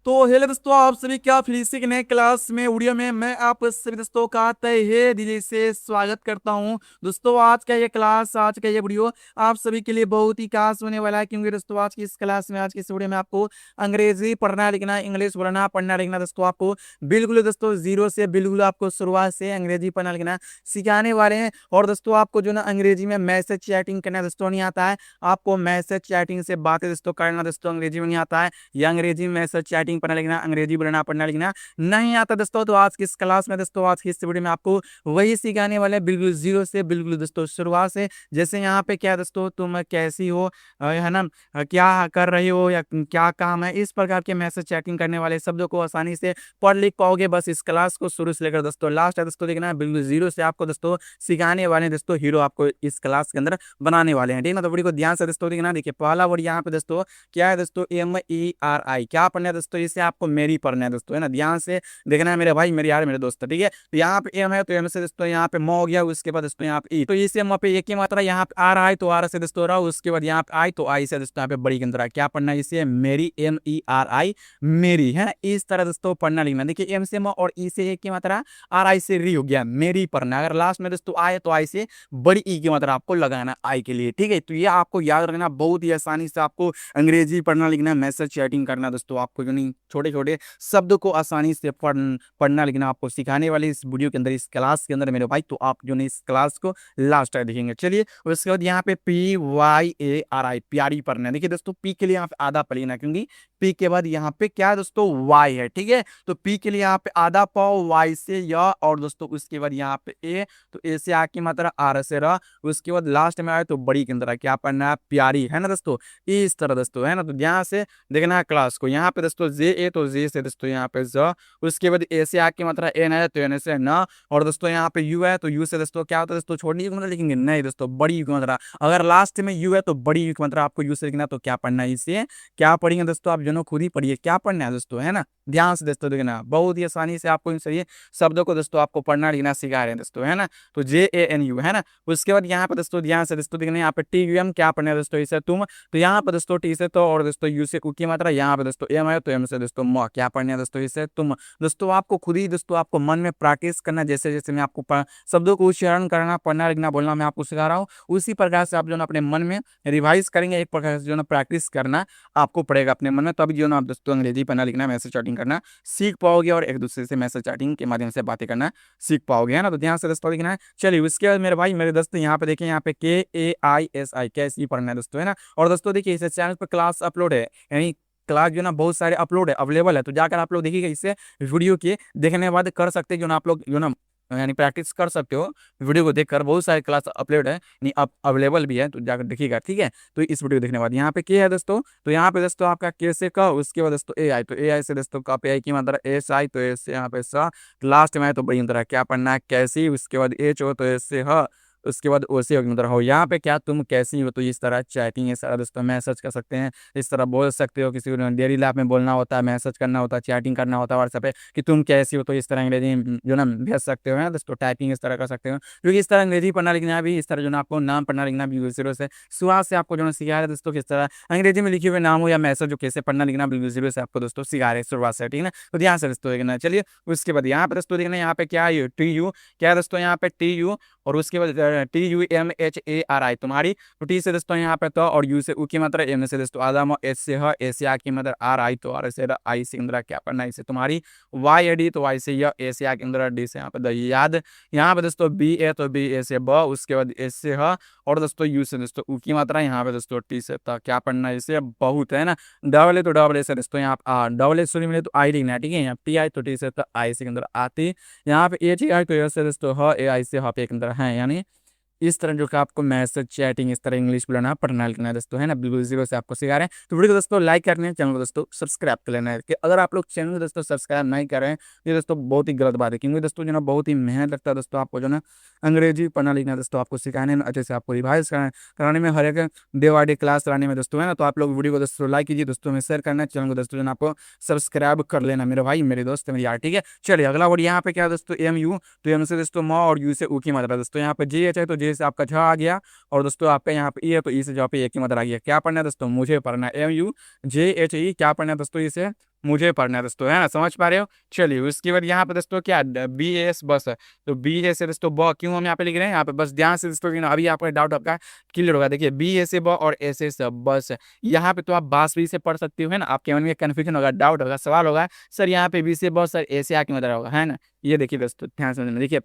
तो हेलो दोस्तों, आप सभी क्या फिजिक्स के नए क्लास में वीडियो में मैं आप सभी दोस्तों का तहे दिल से स्वागत करता हूं। दोस्तों आज का ये क्लास, आज का ये वीडियो आप सभी के लिए बहुत ही खास होने वाला है, क्योंकि दोस्तों आज की इस क्लास में, आज की इस वीडियो में आपको अंग्रेजी पढ़ना लिखना, इंग्लिश बोलना पढ़ना लिखना दोस्तों आपको बिल्कुल दोस्तों जीरो से बिल्कुल आपको शुरुआत से अंग्रेजी पढ़ना लिखना सिखाने वाले हैं। और दोस्तों आपको जो ना अंग्रेजी में मैसेज चैटिंग करना दोस्तों नहीं आता है, आपको मैसेज चैटिंग से बातें दोस्तों करना दोस्तों अंग्रेजी में नहीं आता है, या अंग्रेजी में मैसेज चैटिंग पढ़ना लिखना, अंग्रेजी बोलना पढ़ना लिखना नहीं आता दोस्तों, तो आज की इस क्लास में दोस्तों, आज की इस वीडियो में आपको वही सिखाने वाले बिल्कुल जीरो से बिल्कुल दोस्तों शुरुआत से। जैसे यहाँ पे क्या दोस्तों, तुम कैसी हो, है ना, क्या कर रही हो, या क्या काम है, इस प्रकार के मैसेज चैटिंग करने वाले शब्दों को आसानी से पढ़ लिख पाओगे। बस इस क्लास को शुरू से लेकर दोस्तों लास्ट है दोस्तों देखना है, बिल्कुल जीरो से आपको दोस्तों सिखाने वाले दोस्तों हीरो आपको इस क्लास के अंदर बनाने वाले हैं, ठीक है ना। तो वीडियो को ध्यान से दोस्तों देखना। देखिए पहला वर्ड यहाँ पे दोस्तों क्या है दोस्तों, MERI, क्या पढ़ना है दोस्तों, इसे आपको मेरी पढ़ना है दोस्तों, है ना। ध्यान से देखना है मेरे भाई, मेरे यार, मेरे दोस्त, ठीक है। तो यहाँ पे एम है तो एम से दोस्तों यहाँ पे मो हो गया, उसके बाद दोस्तों यहाँ पे ई, तो इसे एम पे एक ही मात्रा, यहाँ पे आ रहा है तो आर से दोस्तों रहा, उसके बाद यहाँ पे आई तो आई से दोस्तों यहाँ पे बड़ी के अंदर क्या पढ़ना है, इसे मेरी, MERI मेरी, है ना। इस तरह दोस्तों पढ़ना लिखना। देखिए एम से म और ई से एक की मात्रा, आर आई से री हो गया, मेरी पढ़ना। अगर लास्ट में दोस्तों आए तो आई से बड़ी ई की मात्रा आपको लगाना आई के लिए, ठीक है। तो ये आपको याद रखना, बहुत ही आसानी से आपको अंग्रेजी पढ़ना लिखना, मैसेज चैटिंग करना दोस्तों आपको जो नहीं छोटे छोटे शब्दों को आसानी से पढ़ना लिखना आपको सिखाने वाले इस वीडियो के अंदर, इस क्लास के अंदर मेरे भाई। तो आप जो नहीं इस क्लास को लास्ट तक देखेंगे। चलिए उसके बाद यहाँ पे PYARI प्यारी पढ़ना है। देखिए दोस्तों पी के लिए यहाँ पे आधा पढ़ लेना, क्योंकि पी के बाद यहाँ पे क्या है दोस्तों, वाई है, ठीक है। तो पी के लिए यहाँ पे आधा पाओ, वाई से या, और दोस्तों उसके बाद यहाँ पे ए, तो ए से आ की मात्रा, आर से रहा, उसके बाद लास्ट में आए तो बड़ी के अंदर क्या पढ़ना है, प्यारी, है ना दोस्तों। इस तरह दोस्तों, है ना। तो ध्यान से देखना है क्लास को। यहाँ पे दोस्तों जे ए तो जे से दोस्तों यहाँ पे ज, उसके बाद ए से आ की मात्रा एन है तो एन से न, और दोस्तों यहाँ पे यू है तो यू से दोस्तों क्या होता है दोस्तों, छोटी यू की मात्रा लिखेंगे नहीं दोस्तों, बड़ी यू की मात्रा। अगर लास्ट में यू है तो बड़ी यू की मात्रा आपको यू से लिखना, तो क्या पढ़ना है, इसे क्या पढ़ेंगे दोस्तों, आप जो ना खुद ही पढ़िए क्या पढ़ना है दोस्तों, है ना। ध्यान से दोस्तों देखना, बहुत ही आसानी से आपको इन सभी शब्दों को दोस्तों आपको पढ़ना लिखना सिखा रहे हैं दोस्तों, है ना। तो JANU, है ना। उसके बाद यहाँ पे दोस्तों ध्यान से दोस्तों देखना, यहाँ पे TUM क्या पढ़ना है दोस्तों, इसे तुम, तो यहाँ पे दोस्तों टी से तो, और दोस्तों यू से उ की मात्रा, यहाँ पे दोस्तों एम है तो एम से दोस्तों म, क्या पढ़ना है दोस्तों, इसे तुम। दोस्तों आपको खुद ही दोस्तों आपको मन में प्रैक्टिस करना, जैसे जैसे मैं आपको शब्दों को उच्चारण करना, पढ़ना लिखना बोलना मैं आपको सिखा रहा हूँ, उसी प्रकार से आप जो ना अपने मन में रिवाइज करेंगे, एक प्रकार से जो ना प्रैक्टिस करना आपको पड़ेगा अपने मन में, तभी जो ना आप दोस्तों अंग्रेजी पढ़ना लिखना, मैसेज चैटिंग करना सीख पाओगे, और एक दूसरे से मैसेज चैटिंग के माध्यम से बातें करना सीख पाओगे, है ना। तो ध्यान से दोस्तों लिखना है। चलिए उसके बाद मेरे भाई मेरे दोस्त यहाँ पे देखें, यहाँ पे KAISI कैसी पढ़ना है दोस्तों, है ना। और दोस्तों देखिए इस चैनल पर क्लास अपलोड है, यानी क्लास जो ना बहुत सारे अपलोड है, अवेलेबल है, तो जाकर आप लोग देखिएगा, इससे वीडियो के देखने के बाद कर सकते हैं जो ना आप लोग जो ना यानी प्रैक्टिस कर सकते हो, वीडियो को देखकर बहुत सारे क्लास अपलोड है, यानी अब अवेलेबल भी है, तो जाकर देखिएगा, ठीक है। तो इस वीडियो देखने के बाद यहाँ पे क्या है दोस्तों, तो यहाँ पे दोस्तों आपका के से का, उसके बाद दोस्तों AI, तो AI से दोस्तों का पे आई की मात्रा SI, तो ऐसे यहाँ पे सा, लास्ट में तो बड़ी तरह क्या पढ़ना है, कैसी, उसके बाद H हो तो ऐसे ह, उसके बाद ओसे हो, यहाँ पे क्या तुम कैसी हो, तो इस तरह चैटिंग, इस तरह दोस्तों मैसेज कर सकते हैं, इस तरह बोल सकते हो। किसी को डेली लाइफ में बोलना होता है, मैसेज करना होता है, चैटिंग करना होता है व्हाट्सएप पे कि तुम कैसी हो, तो इस तरह अंग्रेजी जो ना भेज सकते हो, है दोस्तों। टाइपिंग इस तरह कर सकते हो, क्योंकि इस तरह अंग्रेजी पढ़ना लिखना भी, इस तरह जो ना आपको नाम पढ़ना लिखना भी जीरो से शुरुआत से आपको जो ना सिखा रहे हैं दोस्तों, किस तरह अंग्रेजी में लिखे हुए नाम हो या मैसेज जो कैसे पढ़ना लिखना बिल्कुल जीरो से आपको दोस्तों सिखा रहे हैं शुरुआत से, ठीक है ना। तो ध्यान से दोस्तों देखना। चलिए उसके बाद यहाँ पे दोस्तों देखना, यहाँ पे क्या है TU, क्या है दोस्तों, यहाँ पे TU, और उसके बाद TUMHARI तुम्हारी, तो टी से दोस्तों यहाँ पे तो, और यू से उ की मात्रा, एम से दोस्तों आदम, एस से ह, एस से आ की मात्रा, आर आई तो आर से आई से अंदर क्या पढ़ना है, इसे तुम्हारी YAD, तो वाई से यह, ए से आ के अंदर डी से यहाँ पे याद, यहाँ पे दोस्तों BA तो BA से ब, उसके बाद एस से ह, और दोस्तों यू से दोस्तों उ की मात्रा, यहाँ पे दोस्तों टी से तो क्या पढ़ना है, इसे बहुत, है ना। डबल ए तो डबल ए से दोस्तों यहाँ पे डबल ए शुरू मिले तो आई लिखना है, ठीक है। यहाँ TI तो टी से तो आई से अंदर आती, यहाँ पे HI तो ऐसे दोस्तों ह, AI से ह पे के अंदर है, यानी इस तरह जो कि आपको मैसेज चैटिंग इस तरह इंग्लिश बोलना पढ़ना लिखना है दोस्तों, है ना। बिल्कुल जीरो से आपको सिखा रहे हैं। तो वीडियो को दोस्तों लाइक करने हैं, चैनल को दोस्तों सब्सक्राइब कर लेना है, कि अगर आप लोग चैनल को दोस्तों सब्सक्राइब नहीं कर रहे हैं, ये दोस्तों बहुत ही गलत बात है, क्योंकि दोस्तों जो ना बहुत ही मेहनत लगता है दोस्तों आपको जो ना अंग्रेजी पढ़ना लिखना दोस्तों आपको सिखाने में, अच्छे से आपको रिवाइज कराने में, हर एक डे बाई डे क्लास कराने में दोस्तों, है ना। तो आप लोग वीडियो को दोस्तों लाइक कीजिए, दोस्तों में शेयर करना है, चैनल को दोस्तों जो ना आपको सब्सक्राइब कर लेना मेरे भाई मेरे दोस्त मेरे यार, ठीक है। चलिए अगला वर्ड यहाँ पे क्या है दोस्तों, MU, तो एम से दोस्तों म, और यू से उ की मात्रा दोस्तों, यहाँ पे JH है तो J जे से आपका झ आ गया, और दोस्तों आपका यहाँ पे ई है तो ई से जहाँ पे एक ही मात्रा आ गया। क्या पढ़ना है दोस्तों? मुझे पढ़ना है, MUJHE। क्या पढ़ना है दोस्तों? इसे मुझे पढ़ना है दोस्तों, है ना, समझ पा रहे हो। चलिए उसके बाद यहाँ पे दोस्तों क्या BS बस है, तो बी ए से दोस्तों ब क्यों हम यहाँ पे लिख रहे हैं, यहाँ पे बस ध्यान से दोस्तों अभी आपका डाउट आपका क्लियर होगा। देखिए BA से ब और ऐसे से बस है, यहाँ पे तो आप बास भी से पढ़ सकते हो, है ना। आपके मन में कन्फ्यूजन होगा, डाउट होगा, सवाल होगा, सर यहाँ पे बी से बस सर ऐसे आ की मात्रा होगा, है ना। ये देखिए दोस्तों ध्यान से समझना। देखिए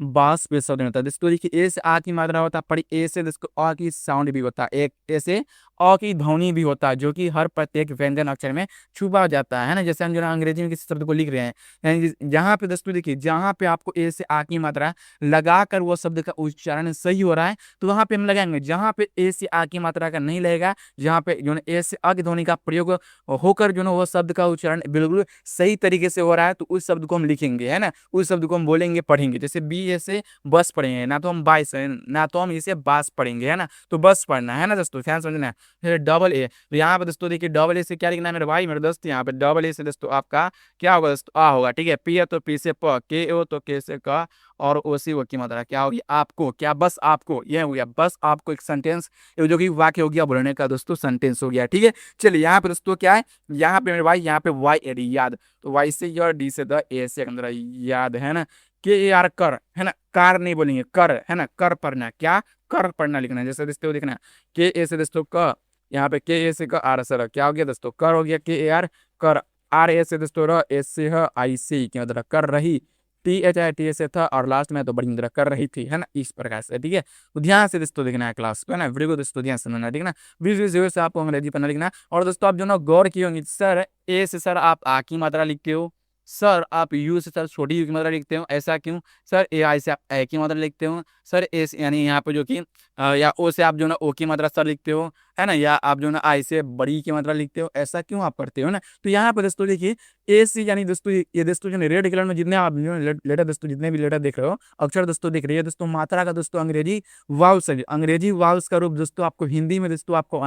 बास पे शब्द होता है दोस्तों, देखिए ए से आ की मात्रा होता है, पर ए से दोस्तों अ की साउंड भी होता है, एक ए से अ की ध्वनि भी होता है, जो कि हर प्रत्येक व्यंजन अक्षर में छुपा जाता है ना। जैसे हम जो है अंग्रेजी में किसी शब्द को लिख रहे हैं, यानी जहाँ पे दोस्तों देखिए जहाँ पे आपको ए से आ की मात्रा लगाकर वो शब्द का उच्चारण सही हो रहा है तो वहाँ पे हम लगाएंगे। जहाँ पे ए से आ की मात्रा का नहीं लगेगा, जहाँ पे जो है ए से अ की ध्वनि का प्रयोग होकर जो है वो शब्द का उच्चारण बिल्कुल सही तरीके से हो रहा है, तो उस शब्द को हम लिखेंगे, है ना, उस शब्द को हम बोलेंगे, पढ़ेंगे। जैसे बी ए से बस पढ़ेंगे, ना तो हम बाइस ना तो हम इसे बास पढ़ेंगे, है ना, तो बस पढ़ना है ना दोस्तों, ध्यान समझना। फिर डबल ए, तो यहाँ पे दोस्तों देखिए डबल ए से क्या लिखना है मेरे भाई मेरे दोस्त, यहाँ पे डबल ए से दोस्तों आपका क्या होगा दोस्तों? आ होगा, ठीक है। पी है तो पी से प, के ओ तो के से क, और ओ सी ओ की मात्रा क्या होगी? आपको। क्या? बस आपको। यह हो गया बस आपको एक सेंटेंस, जो कि वाक्य हो गया, बोलने का दोस्तों सेंटेंस हो गया, ठीक है। चलिए यहाँ पे दोस्तों क्या है, यहाँ पे मेरे भाई यहाँ पे वाई एडी याद, तो वाई से और डी से द, ए से अंदर याद, है ना। KAR कर, है ना, कार नहीं बोलेंगे, कर, है ना, कर पढ़ना, क्या कर पढ़ना लिखना है। जैसे दोस्तों देखना के ए से दोस्तों क, यहाँ पे के ए से क आर सर क्या हो गया दोस्तों? कर हो गया, KAR कर। आर ए से दोस्तों र, एस से ह, आई से क्या मतलब कर रही, THI से था, और लास्ट में तो बड़ी तरह कर रही थी, है ना, इस प्रकार से, ठीक है। तो ध्यान से दोस्तों देखना है क्लास को, है ना, वीडियो को दोस्तों ध्यान से सुनना, ठीक है ना। वीडियो से आपको अंग्रेजी पढ़ना लिखना। और दोस्तों आप जो ना गौर किए होंगे, सर ए से सर आप आ की मात्रा लिखते हो, सर आप यू से सर छोटी यू की मात्रा लिखते हो, ऐसा क्यों? सर ए आई से आप ए की मात्रा लिखते हो, सर ए से यानी यहाँ पे जो कि या ओ से आप जो ना ओ की मात्रा सर लिखते हो, है ना, या आप जो ना आई से बड़ी की मात्रा लिखते हो, ऐसा क्यों आप करते हो ना। तो यहाँ पे दोस्तों देखिए ए सी यानी दोस्तों ये दोस्तों जो रेड कलर में जितने आप लेटर दोस्तों जितने भी लेटर देख रहे हो, अक्षर दोस्तों दिख रही है दोस्तों, मात्रा का दोस्तों अंग्रेजी वाउल्स है। अंग्रेजी वाउल्स का रूप दोस्तों आपको हिंदी में दोस्तों आपको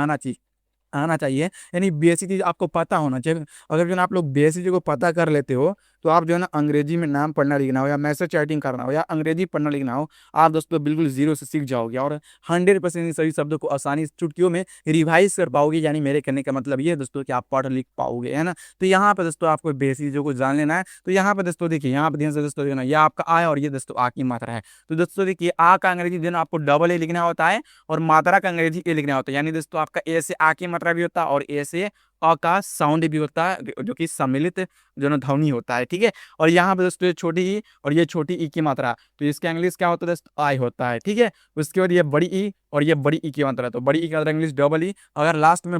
आना चाहिए, यानी बेसिक चीज आपको पता होना चाहिए। अगर जो ना आप लोग बेसिक चीज को पता कर लेते हो, तो आप जो है ना अंग्रेजी में नाम पढ़ना लिखना हो, या मैसेज चैटिंग करना हो, या अंग्रेजी पढ़ना लिखना हो, आप दोस्तों बिल्कुल जीरो से सीख जाओगे, और 100% सभी शब्दों को आसानी से चुटकियों में रिवाइज कर पाओगे। यानी मेरे कहने का मतलब ये है दोस्तों कि आप पढ़ लिख पाओगे, है ना। तो यहाँ पे दोस्तों आपको बेसिक चीजों को जान लेना है। तो यहाँ पे दोस्तों देखिए, यहाँ पे ध्यान से दोस्तों देखना, ये आपका आ है और ये दोस्तों आ की मात्रा है। तो दोस्तों देखिए आ का अंग्रेजी जो आपको डबल ए लिखना होता है, और मात्रा का अंग्रेजी ए लिखना होता है। यानी दोस्तों आपका ए से आ की मात्रा भी होता है, और ए से अ का साउंड भी होता है, जो कि सम्मिलित जो ना ध्वनि होता है, ठीक है। और यहाँ पे दोस्तों ये छोटी ई और ये छोटी ई की मात्रा, तो इसका इंग्लिश क्या होता है दोस्तों? आई होता है, ठीक है। उसके बाद ये बड़ी ई और ये बड़ी ई की मात्रा, तो बड़ी ई की मात्रा इंग्लिश डबल ई। अगर लास्ट में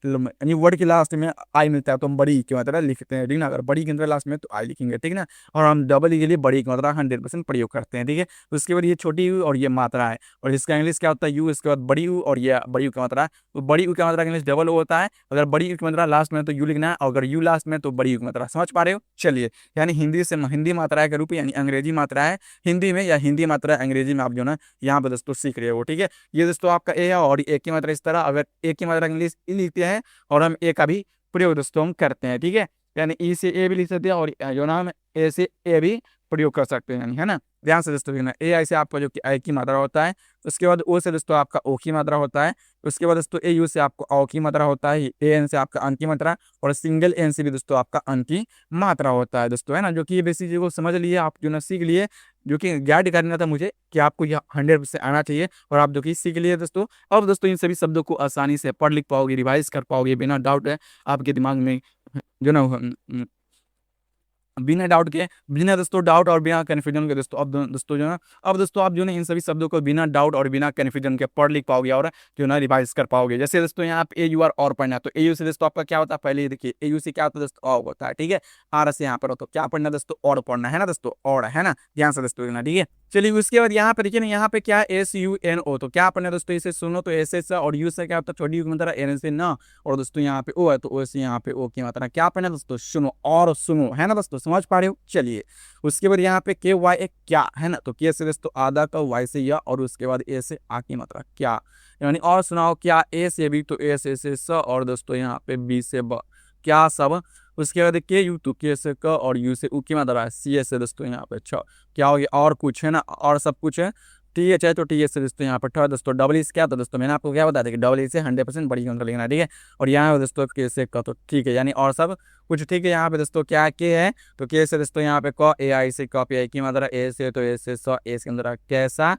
यानी वर्ड के लास्ट में आई मिलता है तो हम बड़ी ई की मात्रा लिखते हैं, ठीक ना। अगर बड़ी की मात्रा लास्ट में तो आई लिखेंगे, ठीक ना। और हम डबल ई के लिए बड़ी की मात्रा 100% प्रयोग करते हैं, ठीक है। उसके बाद ये छोटी यू और ये मात्रा है, और इसका इंग्लिश क्या होता है? यू। इसके बाद बड़ी यू और ये बड़ी यू की मात्रा, तो बड़ी यू की मात्रा इंग्लिश डबल ओ होता है। अगर बड़ी यू की मात्रा लास्ट में तो यू लिखना है, और अगर यू लास्ट में तो बड़ी यू की मात्रा। समझ पा रहे हो? चलिए, यानी हिंदी से हिंदी मात्रा के रूप यानी अंग्रेजी मात्रा है हिंदी में, या हिंदी मात्रा अंग्रेजी में आप जो ना यहाँ पे दोस्तों सीख रहे हो, ठीक है। ये दोस्तों आपका ए है, और ए की मात्रा इस तरह, अगर ए की मात्रा इंग्लिश ई लिखते हैं, और हम ए का भी प्रयोग दोस्तों हम करते हैं, ठीक है। यानी ई से ए भी लिख सकते हैं, और जो ना हम ए से ए भी प्रयोग कर सकते हैं, यानी, है ना। ध्यान से दोस्तों देखना, ए आई से आपका जो कि आई की मात्रा होता है, उसके बाद ओ से दोस्तों आपका ओ की मात्रा होता है, उसके बाद दोस्तों ए यू से आपको औ की मात्रा होता है, ए एन से आपका अन की मात्रा, और सिंगल एन से भी दोस्तों आपका अन की मात्रा होता है दोस्तों, है ना। जो कि ये बेसिक चीज़ को समझ लिए आप जो ना सीख लिए, जो कि गाइड करना था मुझे कि आपको यह 100% आना चाहिए, और आप जो कि सीख लिए दोस्तों। अब दोस्तों इन सभी शब्दों को आसानी से पढ़ लिख पाओगे, रिवाइज कर पाओगे, बिना डाउट है आपके दिमाग में जो ना बिना डाउट के, बिना दोस्तों डाउट और बिना कन्फ्यूजन के दोस्तों, अब दोस्तों जो ना अब दोस्तों आप जो ना इन सभी शब्दों को बिना डाउट और बिना कन्फ्यूजन के पढ़ लिख पाओगे, और जो ना रिवाइज कर पाओगे। जैसे दोस्तों यहाँ पे AUR और पढ़ना है, तो AU से दोस्तों आपका क्या होता है? पहले देखिए AU से क्या होता है दोस्तों? और होता है, ठीक है। आर से यहाँ पर हो तो क्या पढ़ना है दोस्तों? और पढ़ना है ना दोस्तों, और, है ना। ध्यान से दोस्तों देखना, ठीक है। चलिए उसके बाद यहाँ पे देखिए ना, यहाँ पे क्या SUNO, तो क्या पढ़ना है दोस्तों? इसे सुनो, तो ऐसे से, और यू से क्या होता है? छोटी यू की मात्रा, एन से ना, और दोस्तों यहाँ पे ओ है तो ओ से यहाँ पे ओ की मात्रा। क्या पढ़ना है दोस्तों? सुनो और सुनो, है ना दोस्तों, समझ पा रहे हो? चलिए उसके बाद यहाँ पे KY क्या, है ना, तो के से दोस्तों आधा का, वाई से या, और उसके बाद ए से आ की मात्रा क्या, यानी और सुनाओ क्या। ए से बी तो ए से स, और दोस्तों यहाँ पे बी से ब, क्या सब। उसके बाद के यू तो के से क, और यू से उ की मात्रा है, सी से दोस्तों यहाँ पे छ, क्या हो गया? और कुछ, है ना, और सब कुछ है। TH है तो TH से दोस्तों यहाँ पर ठ दोस्तों डबल इज क्या, तो दोस्तों मैंने आपको क्या बताया था कि डबल इज से 100% बड़ी अंक लिखना है, ठीक है। और यहाँ पे दोस्तों के से क, तो ठीक है, यानी और सब कुछ ठीक है। यहाँ पे दोस्तों क्या के है, तो के से दोस्तों यहाँ पे क, ए आई से कॉपी आई की मात्रा, ए से तो ए से स, ए से अंदर कैसा,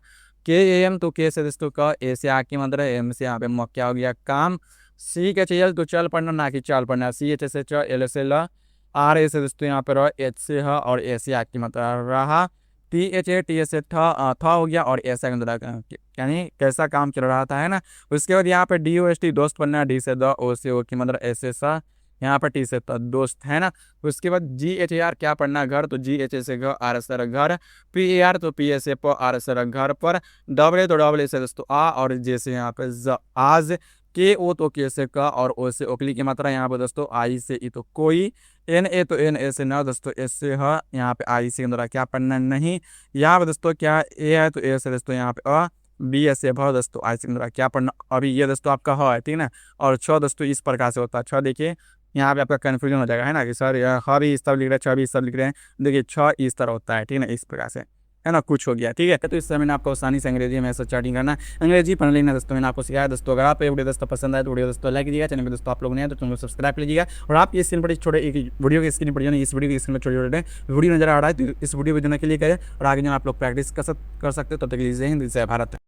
के एम तो के से दोस्तों क, ए से आ की मात्रा, एम से यहाँ पे म क्या हो गया काम, सी के चल तो चल पढ़ना ना कि चाल पढ़ना, सी एच से च, एल से ल, आर ए से दोस्तों यहाँ पे रह, एच से ह और ए से आ की मात्रा रहा, T H A T S से था हो गया और ऐसा यानी कैसा काम चल रहा था, है ना। उसके बाद यहाँ पे डी ओ एस टी दोस्त पढ़ना, डी से द, ओ से ओ की मतलब ऐसे सा, यहाँ पर टी से दोस्त, है ना। उसके बाद जी एच ए आर क्या पढ़ना घर, तो जी एच ए से घ, आर से घर, पी ए आर तो पी एस ए प, आर से घर पर, डबल तो डबल से दोस्तों आ, और जैसे यहाँ पे ज आज, के ओ तो के से का, और ओ से ओकली की मात्रा यहाँ पे दोस्तों आई से ई तो कोई, एन ए तो एन ए से न दोस्तों एस से ह, यहाँ पे आई से अंदर क्या पढ़ना नहीं। यहाँ पे दोस्तों क्या ए है तो ए से दोस्तों यहाँ पे अ, बी एस ए भ दोस्तों आई से अंदर क्या पढ़ना, अभी ये दोस्तों आपका ह है, ठीक ना। और छ दोस्तों इस प्रकार से होता है, छ देखिए यहाँ पे आपका कन्फ्यूजन हो जाएगा, है ना, कि सर ह भी इस तरह लिख रहे हैं, छ भी इस तरह लिख रहे हैं, देखिए छ इस तरह होता है, ठीक ना, इस प्रकार से, है ना, कुछ हो गया, ठीक है। तो इस समय मैंने आपको आसानी से अंग्रेजी में ऐसा स्टार्टिंग करना, अंग्रेजी पढ़ लेना दोस्तों, मैंने आपको सिखाया दोस्तों। अगर आप ये वीडियो दोस्तों पसंद आए तो वीडियो दोस्तों लाइक कीजिएगा, चैनल पे दोस्तों आप लोग नए हैं तो चैनल को सब्सक्राइब कीजिएगा। और आप ये स्क्रीन पर छोटे एक वीडियो की स्क्रीन पर जो इस वीडियो की स्क्रीन पर छोटे छोटे वीडियो नजर आ रहा है, तो इस वीडियो को देने के लिए करें और आगे जो आप लोग प्रैक्टिस कर सकते हो। तब तक के लिए जय हिंद, जय भारत।